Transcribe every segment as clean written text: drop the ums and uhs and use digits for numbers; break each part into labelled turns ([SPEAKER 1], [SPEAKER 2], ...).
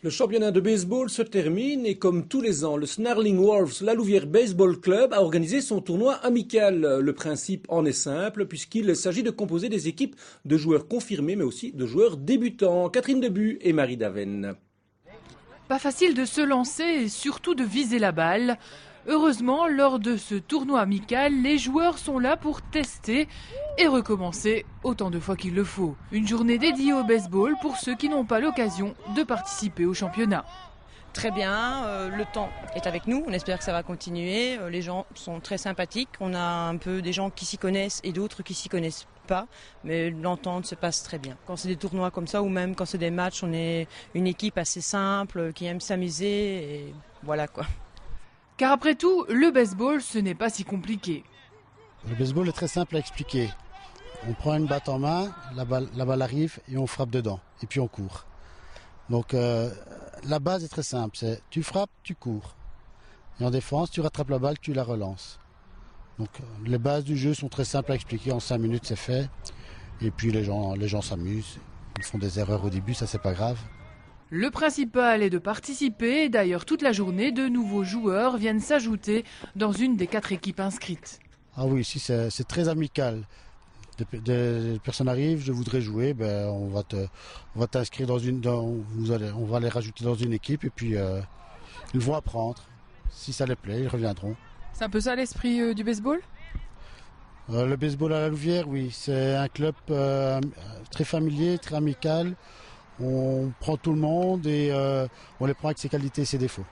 [SPEAKER 1] Le championnat de baseball se termine et comme tous les ans, le Snarling Wolves, la Louvière Baseball Club, a organisé son tournoi amical. Le principe en est simple puisqu'il s'agit de composer des équipes de joueurs confirmés mais aussi de joueurs débutants. Catherine Debu et Marie Daven.
[SPEAKER 2] Pas facile de se lancer et surtout de viser la balle. Heureusement, lors de ce tournoi amical, les joueurs sont là pour tester et recommencer autant de fois qu'il le faut. Une journée dédiée au baseball pour ceux qui n'ont pas l'occasion de participer au championnat.
[SPEAKER 3] Très bien, le temps est avec nous, on espère que ça va continuer, les gens sont très sympathiques, on a un peu des gens qui s'y connaissent et d'autres qui s'y connaissent pas, mais l'entente se passe très bien. Quand c'est des tournois comme ça ou même quand c'est des matchs, on est une équipe assez simple qui aime s'amuser et voilà quoi.
[SPEAKER 2] Car après tout, le baseball, ce n'est pas si compliqué.
[SPEAKER 4] Le baseball est très simple à expliquer. On prend une batte en main, la balle arrive et on frappe dedans. Et puis on court. Donc la base est très simple. C'est tu frappes, tu cours. Et en défense, tu rattrapes la balle, tu la relances. Donc les bases du jeu sont très simples à expliquer. En 5 minutes, c'est fait. Et puis les gens s'amusent. Ils font des erreurs au début, ça c'est pas grave.
[SPEAKER 2] Le principal est de participer. D'ailleurs, toute la journée, de nouveaux joueurs viennent s'ajouter dans une des 4 équipes inscrites.
[SPEAKER 4] Ah oui, ici c'est très amical. Des personnes arrivent, je voudrais jouer, ben on va t'inscrire on va les rajouter dans une équipe et puis ils vont apprendre. Si ça les plaît, ils reviendront.
[SPEAKER 2] C'est un peu ça l'esprit du baseball ?
[SPEAKER 4] Le baseball à la Louvière, oui, c'est un club très familier, très amical. On prend tout le monde et on les prend avec ses qualités et ses défauts.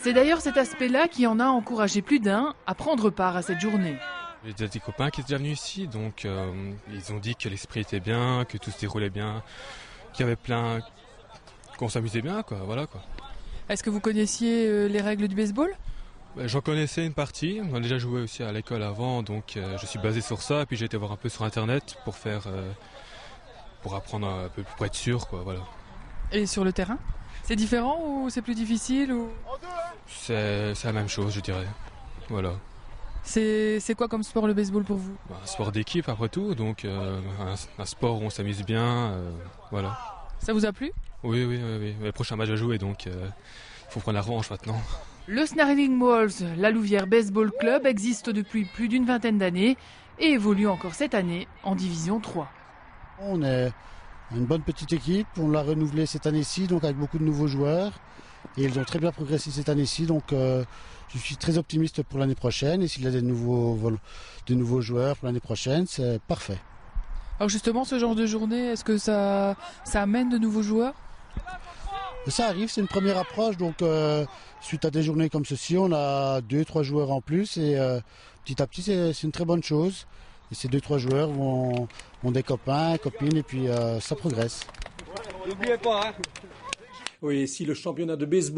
[SPEAKER 2] C'est d'ailleurs cet aspect-là qui en a encouragé plus d'un à prendre part à cette journée.
[SPEAKER 5] J'ai déjà des copains qui étaient déjà venus ici, donc ils ont dit que l'esprit était bien, que tout se déroulait bien, qu'il y avait qu'on s'amusait bien, quoi, voilà quoi.
[SPEAKER 2] Est-ce que vous connaissiez les règles du baseball ?
[SPEAKER 5] J'en connaissais une partie, on a déjà joué aussi à l'école avant, donc je suis basé sur ça, puis j'ai été voir un peu sur internet pour apprendre un peu, pour être sûr, quoi, voilà.
[SPEAKER 2] Et sur le terrain ? C'est différent ou c'est plus difficile ou...
[SPEAKER 5] C'est la même chose, je dirais, voilà.
[SPEAKER 2] C'est quoi comme sport le baseball pour vous ?
[SPEAKER 5] Un sport d'équipe après tout, donc un sport où on s'amuse bien, voilà.
[SPEAKER 2] Ça vous a plu ?
[SPEAKER 5] Oui. Le prochain match à jouer, donc il faut prendre la revanche maintenant.
[SPEAKER 2] Le Snarling Wolves, la Louvière Baseball Club, existe depuis plus d'une vingtaine d'années et évolue encore cette année en Division 3.
[SPEAKER 4] On est une bonne petite équipe, on l'a renouvelée cette année-ci, donc avec beaucoup de nouveaux joueurs. Et ils ont très bien progressé cette année-ci, donc je suis très optimiste pour l'année prochaine. Et s'il y a des nouveaux joueurs pour l'année prochaine, c'est parfait.
[SPEAKER 2] Alors justement, ce genre de journée, est-ce que ça amène de nouveaux joueurs ?
[SPEAKER 4] Ça arrive, c'est une première approche, donc suite à des journées comme ceci, on a 2-3 joueurs en plus et petit à petit c'est une très bonne chose. Et ces 2-3 joueurs ont des copains, copines et puis ça progresse.
[SPEAKER 1] N'oubliez pas, hein. Oui, si le championnat de baseball